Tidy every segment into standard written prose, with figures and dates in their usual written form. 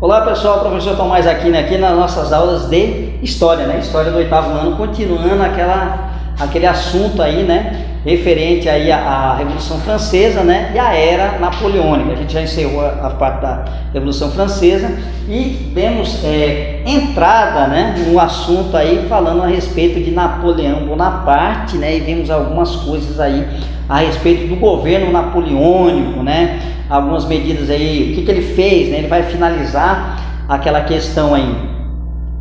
Olá pessoal, professor Tomás aqui nas nossas aulas de História, né? História do 8º ano, continuando aquele assunto aí, né? Referente aí à Revolução Francesa, né? E à Era Napoleônica. A gente já encerrou a parte da Revolução Francesa e demos entrada, né? No assunto aí falando a respeito de Napoleão Bonaparte, né? E vimos algumas coisas aí a respeito do governo napoleônico, né? Algumas medidas aí, o que ele fez, né? Ele vai finalizar aquela questão aí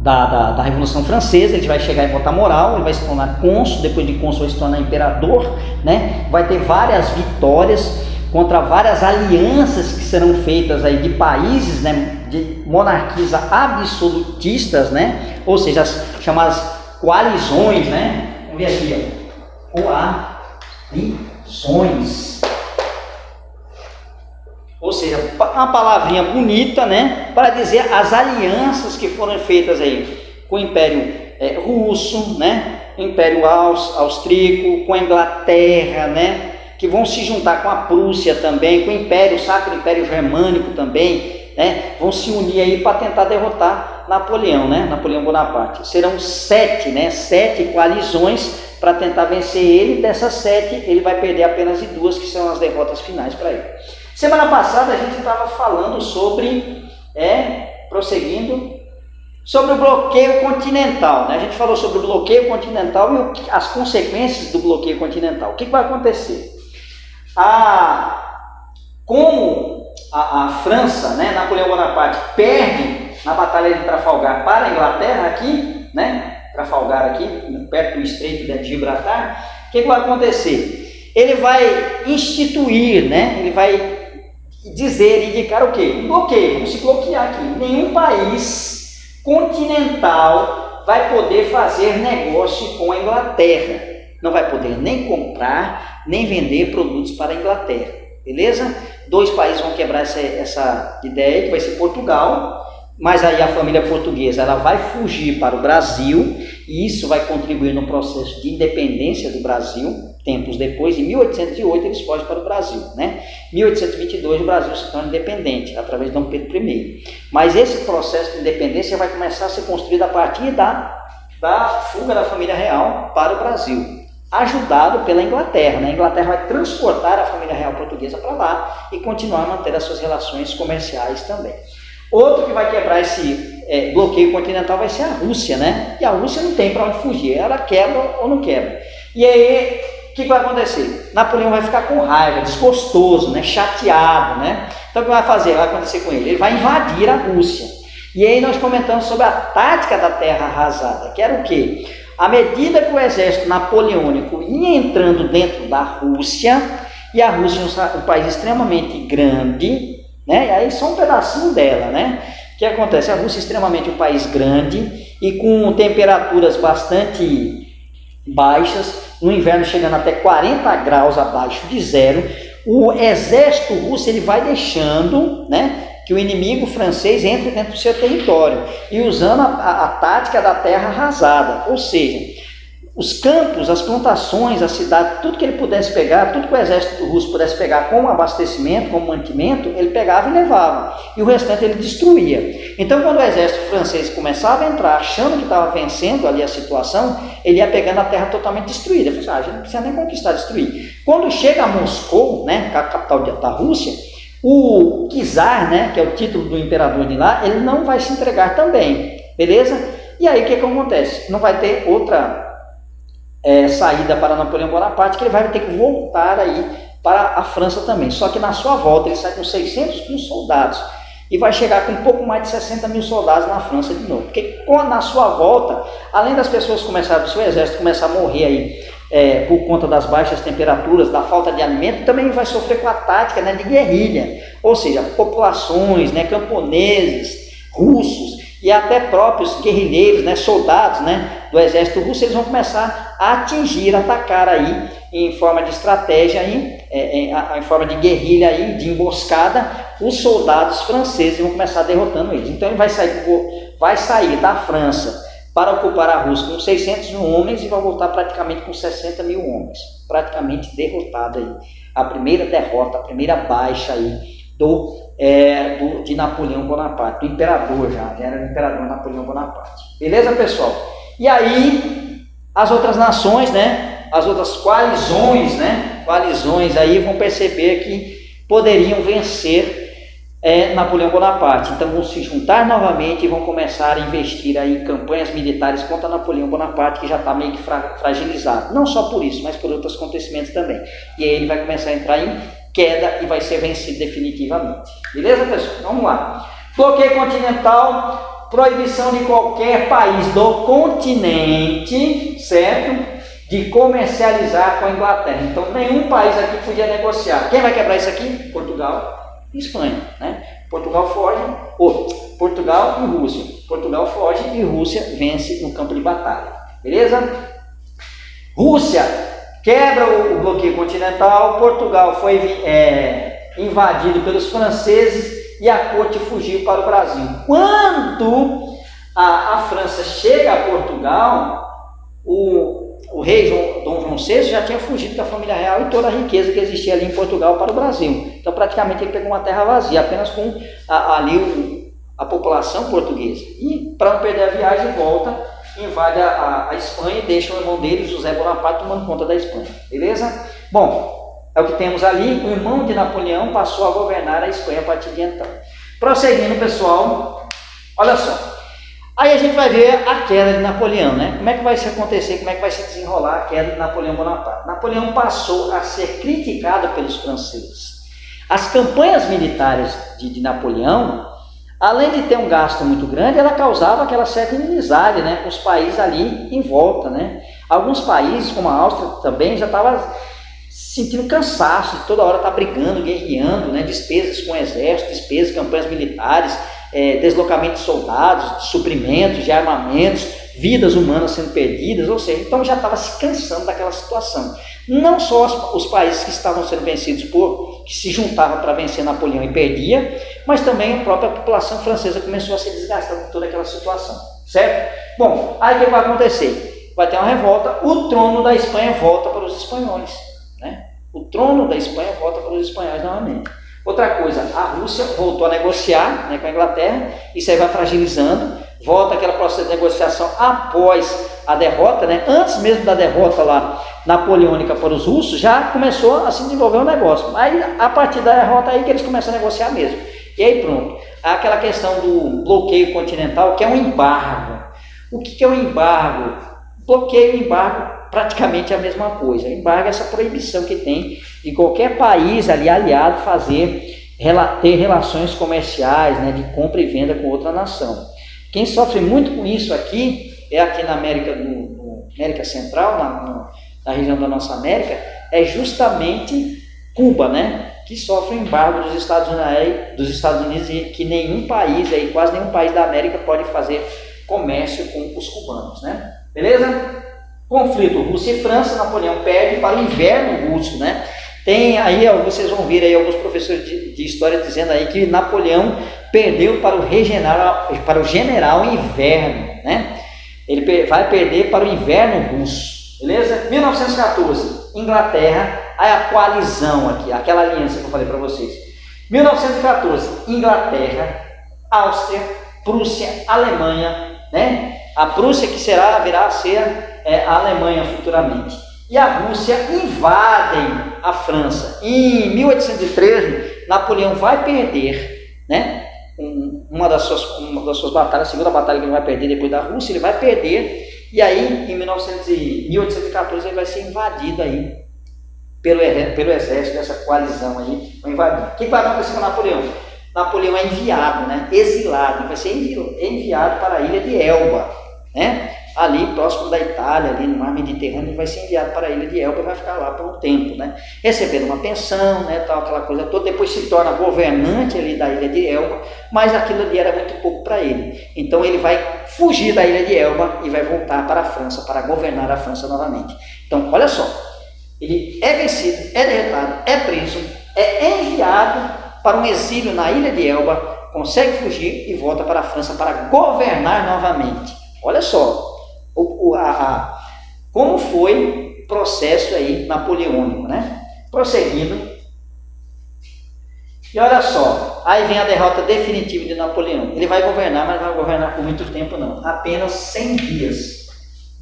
da Revolução Francesa, ele vai chegar e botar moral, ele vai se tornar cônsul, depois de cônsul vai se tornar imperador, né? Vai ter várias vitórias contra várias alianças que serão feitas aí de países, né? De monarquias absolutistas, né? Ou seja, as chamadas coalizões, né? Vamos ver aqui, ó. Coalizões. Ou seja, uma palavrinha bonita, né, para dizer as alianças que foram feitas aí com o Império Russo, né, Império Austríaco, com a Inglaterra, né, que vão se juntar com a Prússia também, com o Império, o Sacro Império Germânico também, né, vão se unir aí para tentar derrotar Napoleão, né, Napoleão Bonaparte. Serão 7, né, 7 coalizões para tentar vencer ele. Dessas 7, ele vai perder apenas de 2, que são as derrotas finais para ele. Semana passada a gente estava falando sobre, prosseguindo, sobre o bloqueio continental, né? A gente falou sobre o bloqueio continental e as consequências do bloqueio continental. O que vai acontecer? Como a França, né, Napoleão Bonaparte, perde na Batalha de Trafalgar para a Inglaterra aqui, né? Trafalgar aqui, perto do Estreito de Gibraltar, o que vai acontecer? Ele vai instituir, né? Ele vai indicar o quê? Bloqueio, vamos se bloquear aqui. Nenhum país continental vai poder fazer negócio com a Inglaterra. Não vai poder nem comprar, nem vender produtos para a Inglaterra. Beleza? 2 países vão quebrar essa ideia, que vai ser Portugal, mas aí a família portuguesa ela vai fugir para o Brasil, e isso vai contribuir no processo de independência do Brasil. Tempos depois, em 1808, eles fogem para o Brasil, né? Em 1822, o Brasil se torna independente, através de Dom Pedro I. Mas esse processo de independência vai começar a ser construído a partir da fuga da família real para o Brasil, ajudado pela Inglaterra, né? A Inglaterra vai transportar a família real portuguesa para lá e continuar a manter as suas relações comerciais também. Outro que vai quebrar esse bloqueio continental vai ser a Rússia, né? E a Rússia não tem para onde fugir, ela quebra ou não quebra. E aí, o que vai acontecer? Napoleão vai ficar com raiva, desgostoso, né? Chateado, né? Então o que vai fazer? Vai acontecer com ele? Ele vai invadir a Rússia. E aí nós comentamos sobre a tática da terra arrasada, que era o quê? À medida que o exército napoleônico ia entrando dentro da Rússia, e a Rússia é um país extremamente grande, né? E aí só um pedacinho dela, né? O que acontece? A Rússia é extremamente um país grande e com temperaturas bastante baixas, no inverno chegando até 40 graus abaixo de zero. O exército russo ele vai deixando, né, que o inimigo francês entre dentro do seu território e usando a tática da terra arrasada, ou seja, os campos, as plantações, a cidade, tudo que ele pudesse pegar, tudo que o exército russo pudesse pegar como abastecimento, como mantimento, ele pegava e levava, e o restante ele destruía. Então, quando o exército francês começava a entrar, achando que estava vencendo ali a situação, ele ia pegando a terra totalmente destruída. Ele falou assim, a gente não precisa nem conquistar, destruir. Quando chega a Moscou, né, a capital da Rússia, o czar, né, que é o título do imperador de lá, ele não vai se entregar também, beleza? E aí o que acontece? Não vai ter outra saída para Napoleão Bonaparte, que ele vai ter que voltar aí para a França também. Só que na sua volta ele sai com 600 mil soldados e vai chegar com um pouco mais de 60 mil soldados na França de novo. Porque na sua volta, além das pessoas começarem, do seu exército começar a morrer aí por conta das baixas temperaturas, da falta de alimento, também vai sofrer com a tática, né, de guerrilha. Ou seja, populações, né, camponeses, russos e até próprios guerrilheiros, né, soldados, né, do exército russo, eles vão começar a atingir, atacar aí em forma de estratégia, aí, em forma de guerrilha, aí, de emboscada, os soldados franceses vão começar derrotando eles. Então ele vai sair da França para ocupar a Rússia com 600 mil homens e vai voltar praticamente com 60 mil homens, praticamente derrotado aí. A primeira derrota, a primeira baixa aí do de Napoleão Bonaparte, do imperador já era o imperador Napoleão Bonaparte. Beleza, pessoal? E aí, as outras nações, né, as outras coalizões, né, coalizões aí vão perceber que poderiam vencer Napoleão Bonaparte. Então vão se juntar novamente e vão começar a investir aí em campanhas militares contra Napoleão Bonaparte, que já está meio que fragilizado. Não só por isso, mas por outros acontecimentos também. E aí ele vai começar a entrar em queda e vai ser vencido definitivamente. Beleza, pessoal? Vamos lá. Bloqueio continental, proibição de qualquer país do continente, certo? De comercializar com a Inglaterra. Então nenhum país aqui podia negociar. Quem vai quebrar isso aqui? Portugal e Espanha, né? Portugal foge, Portugal e Rússia. Portugal foge e Rússia vence no campo de batalha. Beleza? Rússia quebra o bloqueio continental. Portugal foi invadido pelos franceses e a corte fugiu para o Brasil. Quando a França chega a Portugal, o rei Dom João VI já tinha fugido da família real e toda a riqueza que existia ali em Portugal para o Brasil. Então praticamente ele pegou uma terra vazia, apenas com a população portuguesa. E para não perder a viagem, volta, invade a Espanha e deixa o irmão dele, José Bonaparte, tomando conta da Espanha. Beleza? Bom, é o que temos ali. O irmão de Napoleão passou a governar a Espanha a partir de então. Prosseguindo, pessoal, olha só. Aí a gente vai ver a queda de Napoleão, né? Como é que vai se acontecer, como é que vai se desenrolar a queda de Napoleão Bonaparte? Napoleão passou a ser criticado pelos franceses. As campanhas militares de Napoleão, além de ter um gasto muito grande, ela causava aquela certa inimizade, né, com os países ali em volta, né? Alguns países, como a Áustria também, já estavam sentindo cansaço de toda hora estar brigando, guerreando, né? Despesas com o exército, despesas, campanhas militares, deslocamento de soldados, de suprimentos, de armamentos, vidas humanas sendo perdidas, ou seja, então já estava se cansando daquela situação. Não só os países que estavam sendo vencidos que se juntavam para vencer Napoleão e perdia, mas também a própria população francesa começou a se desgastar com toda aquela situação, certo? Bom, aí o que vai acontecer? Vai ter uma revolta, o trono da Espanha volta para os espanhóis, né? O trono da Espanha volta para os espanhóis novamente. Outra coisa, a Rússia voltou a negociar, né, com a Inglaterra, isso aí vai fragilizando, volta aquele processo de negociação após a derrota, né? Antes mesmo da derrota lá napoleônica para os russos, já começou a se desenvolver um negócio. Aí, a partir da derrota aí que eles começam a negociar mesmo. E aí pronto, aquela questão do bloqueio continental, que é um embargo. O que é um embargo? Bloqueio e embargo praticamente é a mesma coisa. Embargo é essa proibição que tem de qualquer país ali aliado ter relações comerciais, né, de compra e venda com outra nação. Quem sofre muito com isso aqui é aqui na América, América Central, na região da nossa América, é justamente Cuba, né, que sofre o embargo dos Estados Unidos e que nenhum país, aí, quase nenhum país da América pode fazer comércio com os cubanos, né? Beleza? Conflito Rússia e França, Napoleão perde para o inverno russo, né? Tem aí, vocês vão ver aí alguns professores de história dizendo aí que Napoleão perdeu para o general inverno, né? Ele vai perder para o inverno russo, beleza? 1914, Inglaterra, aí a coalizão aqui, aquela aliança que eu falei para vocês. 1914, Inglaterra, Áustria, Prússia, Alemanha, né? A Prússia que virá a ser a Alemanha futuramente. E a Rússia invadem a França. Em 1813, Napoleão vai perder, né? Uma das suas batalhas, a segunda batalha que ele vai perder depois da Rússia, ele vai perder. E aí, em 1814, ele vai ser invadido aí pelo exército dessa coalizão aí, vai invadir. O que vai acontecer com Napoleão? Napoleão é enviado, né? Exilado, vai ser enviado para a ilha de Elba, né? Ali próximo da Itália, ali no mar Mediterrâneo, ele vai ser enviado para a ilha de Elba e vai ficar lá por um tempo, né? Recebendo uma pensão, né? Tal, aquela coisa toda, depois se torna governante ali da ilha de Elba, mas aquilo ali era muito pouco para ele. Então ele vai fugir da ilha de Elba e vai voltar para a França, para governar a França novamente. Então, olha só, ele é vencido, é derrotado, é preso, é enviado para um exílio na ilha de Elba, consegue fugir e volta para a França para governar novamente. Olha só, como foi o processo aí napoleônico, né? Prosseguindo. E olha só, aí vem a derrota definitiva de Napoleão. Ele vai governar, mas não vai governar por muito tempo não, apenas 100 dias.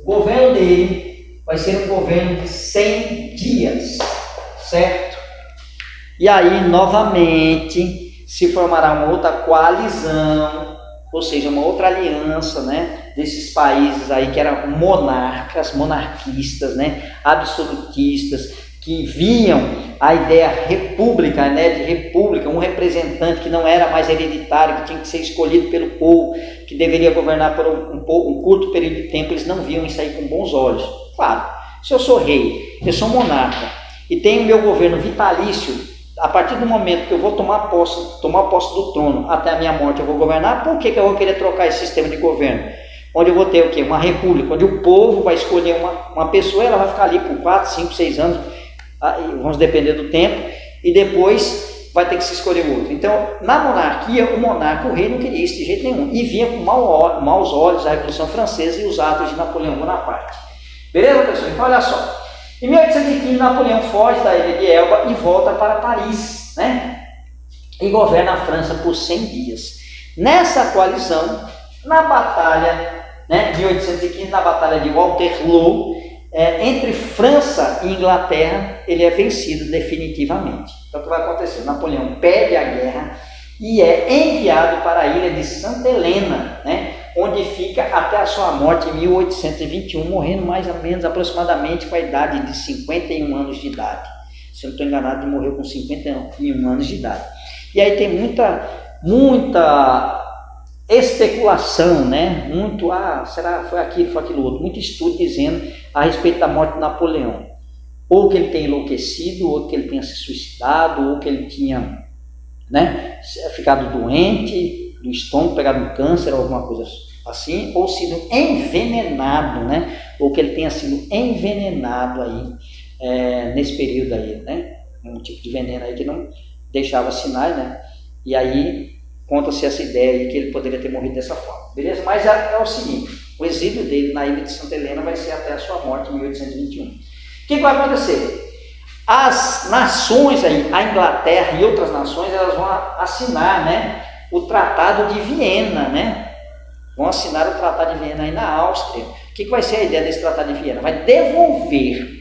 O governo dele vai ser um governo de 100 dias, certo? E aí, novamente, se formará uma outra coalizão, ou seja, uma outra aliança, né, desses países aí que eram monarquistas, né, absolutistas, que viam a ideia república, né, de república, um representante que não era mais hereditário, que tinha que ser escolhido pelo povo, que deveria governar por um curto período de tempo. Eles não viam isso aí com bons olhos. Claro, se eu sou rei, eu sou monarca e tenho meu governo vitalício, a partir do momento que eu vou tomar posse do trono até a minha morte eu vou governar, por que eu vou querer trocar esse sistema de governo? Onde eu vou ter o quê? Uma república, onde o povo vai escolher uma pessoa, ela vai ficar ali por 4, 5, 6 anos, vamos depender do tempo, e depois vai ter que se escolher o outro. Então, na monarquia, o monarca, o rei, não queria isso de jeito nenhum, e vinha com maus olhos a Revolução Francesa e os atos de Napoleão Bonaparte. Beleza, pessoal? Então, olha só. Em 1815, Napoleão foge da ilha de Elba e volta para Paris, né? E governa a França por 100 dias. Nessa coalizão, na batalha, né, de 1815, na batalha de Waterloo, entre França e Inglaterra, ele é vencido definitivamente. Então, o que vai acontecer? Napoleão perde a guerra e é enviado para a ilha de Santa Helena, né, onde fica até a sua morte em 1821, morrendo mais ou menos aproximadamente com a idade de 51 anos de idade. Se eu não estou enganado, ele morreu com 51 anos de idade. E aí tem muita especulação, né? Muito, será foi aquilo outro, muito estudo dizendo a respeito da morte de Napoleão. Ou que ele tenha enlouquecido, ou que ele tenha se suicidado, ou que ele tinha, né, ficado doente do estômago, pegado um câncer ou alguma coisa assim, ou sido envenenado, né? Ou que ele tenha sido envenenado aí, nesse período aí, né? Um tipo de veneno aí que não deixava sinais, né? E aí conta-se essa ideia aí que ele poderia ter morrido dessa forma, beleza? Mas é o seguinte, o exílio dele na ilha de Santa Helena vai ser até a sua morte em 1821. O que vai acontecer? As nações aí, a Inglaterra e outras nações, elas vão assinar, né, o Tratado de Viena, né? Vão assinar o Tratado de Viena aí na Áustria. O que vai ser a ideia desse Tratado de Viena? Vai devolver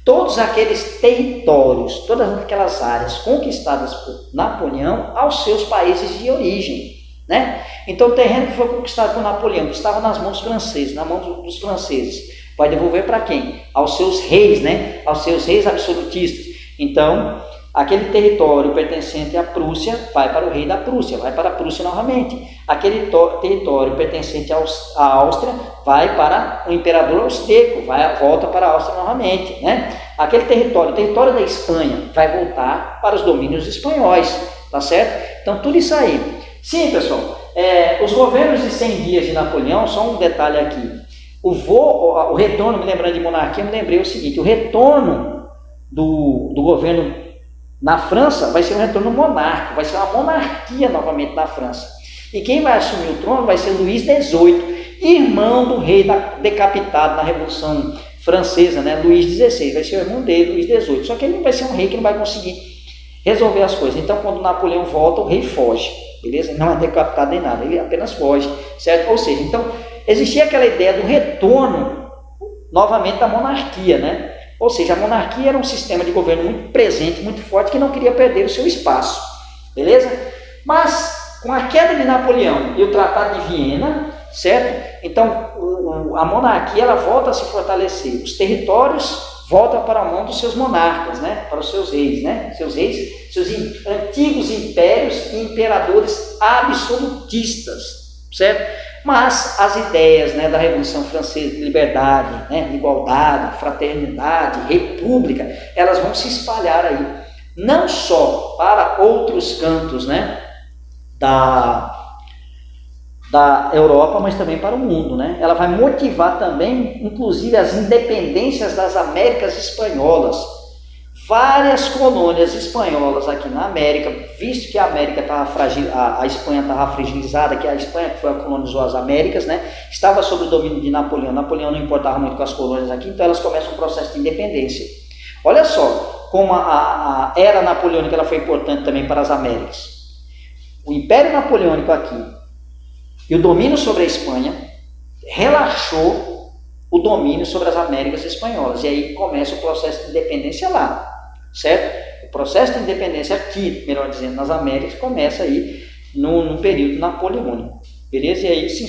todos aqueles territórios, todas aquelas áreas conquistadas por Napoleão aos seus países de origem, né? Então o terreno que foi conquistado por Napoleão, que estava nas mãos franceses, na mão dos franceses, vai devolver para quem? Aos seus reis, né? Aos seus reis absolutistas. Então, aquele território pertencente à Prússia vai para o rei da Prússia, vai para a Prússia novamente. Aquele território pertencente à Áustria vai para o imperador austríaco, volta para a Áustria novamente, né? Aquele território, o território da Espanha, vai voltar para os domínios espanhóis, tá certo? Então, tudo isso aí. Sim, pessoal, os governos de 100 dias de Napoleão, só um detalhe aqui. O retorno, me lembrando de monarquia, me lembrei o seguinte, o retorno do governo na França vai ser um retorno monárquico, vai ser uma monarquia novamente na França. E quem vai assumir o trono vai ser Luís XVIII, irmão do rei decapitado na Revolução Francesa, né? Luís XVI, vai ser o irmão dele, Luís XVIII. Só que ele vai ser um rei que não vai conseguir resolver as coisas. Então, quando Napoleão volta, o rei foge, beleza? Não é decapitado nem nada, ele apenas foge, certo? Ou seja, então, existia aquela ideia do retorno novamente da monarquia, né? Ou seja, a monarquia era um sistema de governo muito presente, muito forte, que não queria perder o seu espaço, beleza? Mas, com a queda de Napoleão e o Tratado de Viena, certo? Então, a monarquia ela volta a se fortalecer, os territórios voltam para a mão dos seus monarcas, né? Para os seus reis, né? Seus antigos impérios e imperadores absolutistas, certo? Mas as ideias, né, da Revolução Francesa, de liberdade, né, igualdade, fraternidade, república, elas vão se espalhar aí, não só para outros cantos, né, da Europa, mas também para o mundo, né? Ela vai motivar também, inclusive, as independências das Américas espanholas. Várias colônias espanholas aqui na América, visto que a América estava a Espanha estava fragilizada, que a Espanha que foi a colonizou as Américas, né, estava sob o domínio de Napoleão. Napoleão não importava muito com as colônias aqui, então elas começam um processo de independência. Olha só como a era napoleônica ela foi importante também para as Américas. o Império Napoleônico aqui e o domínio sobre a Espanha relaxou o domínio sobre as Américas espanholas. E aí começa o processo de independência lá, certo? O processo de independência aqui, melhor dizendo, nas Américas, começa aí no período napoleônico, beleza? E aí se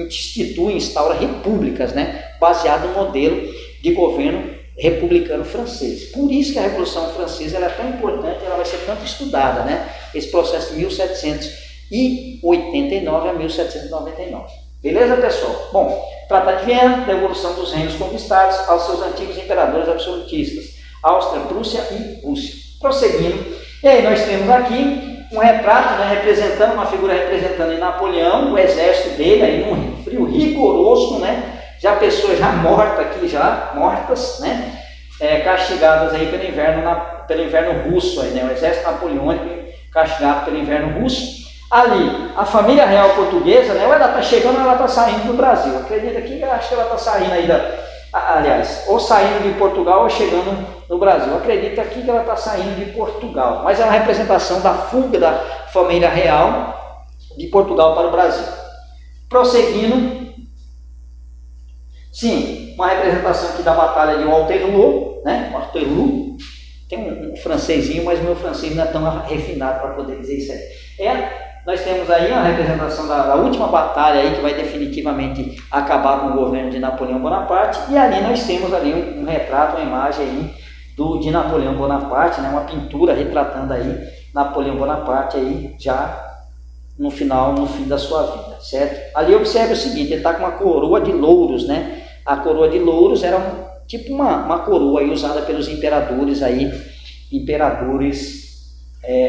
institui, instaura repúblicas, né? Baseado no modelo de governo republicano francês. Por isso que a Revolução Francesa ela é tão importante, ela vai ser tanto estudada, né? Esse processo de 1789 a 1799. Beleza, pessoal? Bom, Tratado de Viena, devolução dos reinos conquistados aos seus antigos imperadores absolutistas, Áustria, Prússia e Rússia. Prosseguindo, e aí nós temos aqui um retrato, né, representando uma figura representando Napoleão, o exército dele, aí num frio rigoroso, né? Já pessoas já mortas aqui, já mortas, né? Castigadas aí pelo inverno russo, aí, né? O exército napoleônico castigado pelo inverno russo. Ali, a família real portuguesa, né? Ou ela está chegando ou ela está saindo do Brasil. Acredita que eu acho que ela está saindo aí aliás, ou saindo de Portugal ou chegando no Brasil. Acredita aqui que ela está saindo de Portugal. Mas é uma representação da fuga da família real de Portugal para o Brasil. Prosseguindo. Sim, uma representação aqui da Batalha de Waterloo, né? Waterloo. Tem um francesinho, mas o meu francês não é tão refinado para poder dizer isso aí. Nós temos aí uma representação da última batalha aí que vai definitivamente acabar com o governo de Napoleão Bonaparte, e ali nós temos ali um retrato, uma imagem aí de Napoleão Bonaparte, né? Uma pintura retratando aí Napoleão Bonaparte aí já no fim da sua vida, certo? Ali observe o seguinte, ele está com uma coroa de louros, né? A coroa de louros era tipo uma coroa aí usada pelos imperadores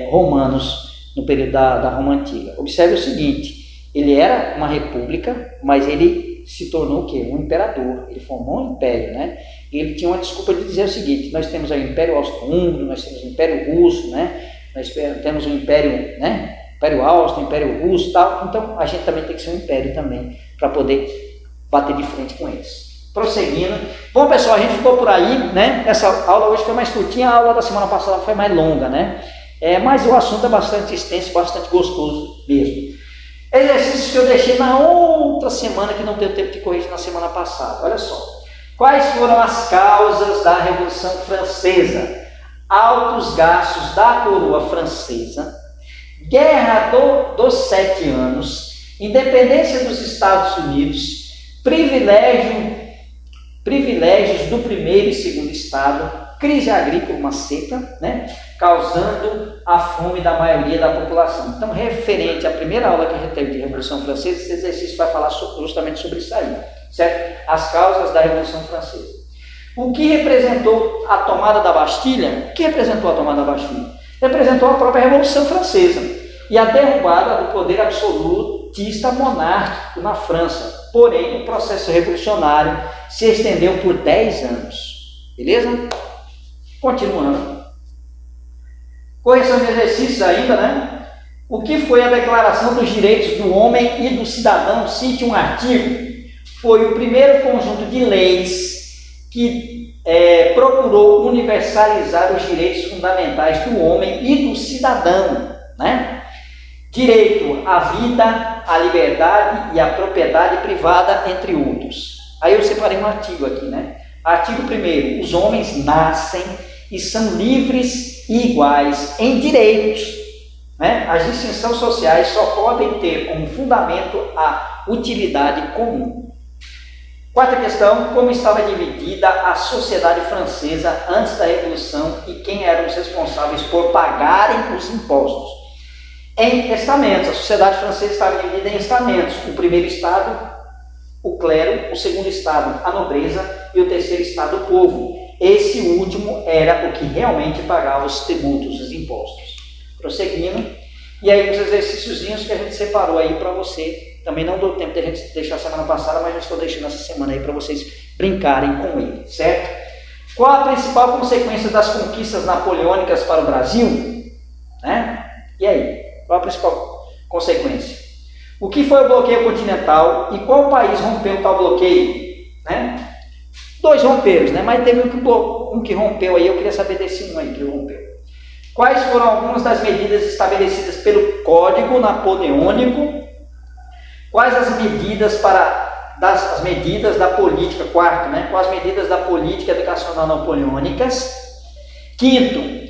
romanos no período da Roma Antiga. Observe o seguinte, ele era uma república, mas ele se tornou o quê? Um imperador, ele formou um império, né? E ele tinha uma desculpa de dizer o seguinte, nós temos aí o Império Austro-Húngaro, nós temos o Império Russo, né? Nós temos o Império, né? Império Austro, Império Russo e tal, então a gente também tem que ser um império também, para poder bater de frente com eles. Prosseguindo. Bom, pessoal, a gente ficou por aí, né? Essa aula hoje foi mais curtinha, a aula da semana passada foi mais longa, né? Mas o assunto é bastante extenso, bastante gostoso mesmo. Exercícios que eu deixei na outra semana, que não deu tempo de corrigir na semana passada. Olha só. Quais foram as causas da Revolução Francesa? Altos gastos da coroa francesa, Guerra dos 7 anos, independência dos Estados Unidos, privilégios do primeiro e segundo estado, crise agrícola, uma seca, né, causando a fome da maioria da população. Então, referente à primeira aula que a gente teve de Revolução Francesa, esse exercício vai falar justamente sobre isso aí, certo? As causas da Revolução Francesa. O que representou a tomada da Bastilha? O que representou a tomada da Bastilha? Representou a própria Revolução Francesa e a derrubada do poder absolutista monárquico na França. Porém, o processo revolucionário se estendeu por 10 anos. Beleza? Continuando. Correção de exercícios ainda, né? O que foi a Declaração dos Direitos do Homem e do Cidadão? Cite um artigo. Foi o primeiro conjunto de leis que procurou universalizar os direitos fundamentais do homem e do cidadão, né? Direito à vida, à liberdade e à propriedade privada, entre outros. Aí eu separei um artigo aqui, né? Artigo 1º. Os homens nascem e são livres e iguais em direitos, né? As distinções sociais só podem ter como fundamento a utilidade comum. Quarta questão, como estava dividida a sociedade francesa antes da Revolução e quem eram os responsáveis por pagarem os impostos? Em estamentos, a sociedade francesa estava dividida em estamentos. O primeiro estado, o clero, o segundo estado, a nobreza e o terceiro estado, o povo. Esse último era o que realmente pagava os tributos, os impostos. Prosseguindo, e aí os exercíciozinhos que a gente separou aí para você. Também não deu tempo de a gente deixar semana passada, mas já estou deixando essa semana aí para vocês brincarem com ele, certo? Qual a principal consequência das conquistas napoleônicas para o Brasil? Né? E aí? Qual a principal consequência? O que foi o bloqueio continental e qual país rompeu tal bloqueio? Né? 2 romperam, né? Mas teve um que rompeu aí, eu queria saber desse um aí que rompeu. Quais foram algumas das medidas estabelecidas pelo Código Napoleônico? Quais as medidas as medidas da política, quarto, né? Quais as medidas da política educacional napoleônicas? Quinto,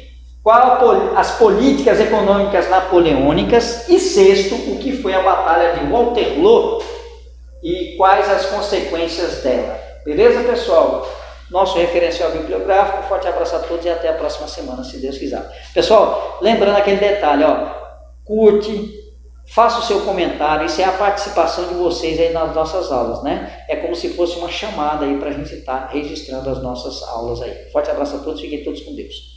as políticas econômicas napoleônicas? E sexto, o que foi a Batalha de Waterloo e quais as consequências dela? Beleza, pessoal? Nosso referencial bibliográfico. Um forte abraço a todos e até a próxima semana, se Deus quiser. Pessoal, lembrando aquele detalhe, ó, curte, faça o seu comentário, isso é a participação de vocês aí nas nossas aulas, né? É como se fosse uma chamada aí para a gente estar registrando as nossas aulas aí. Forte abraço a todos, fiquem todos com Deus.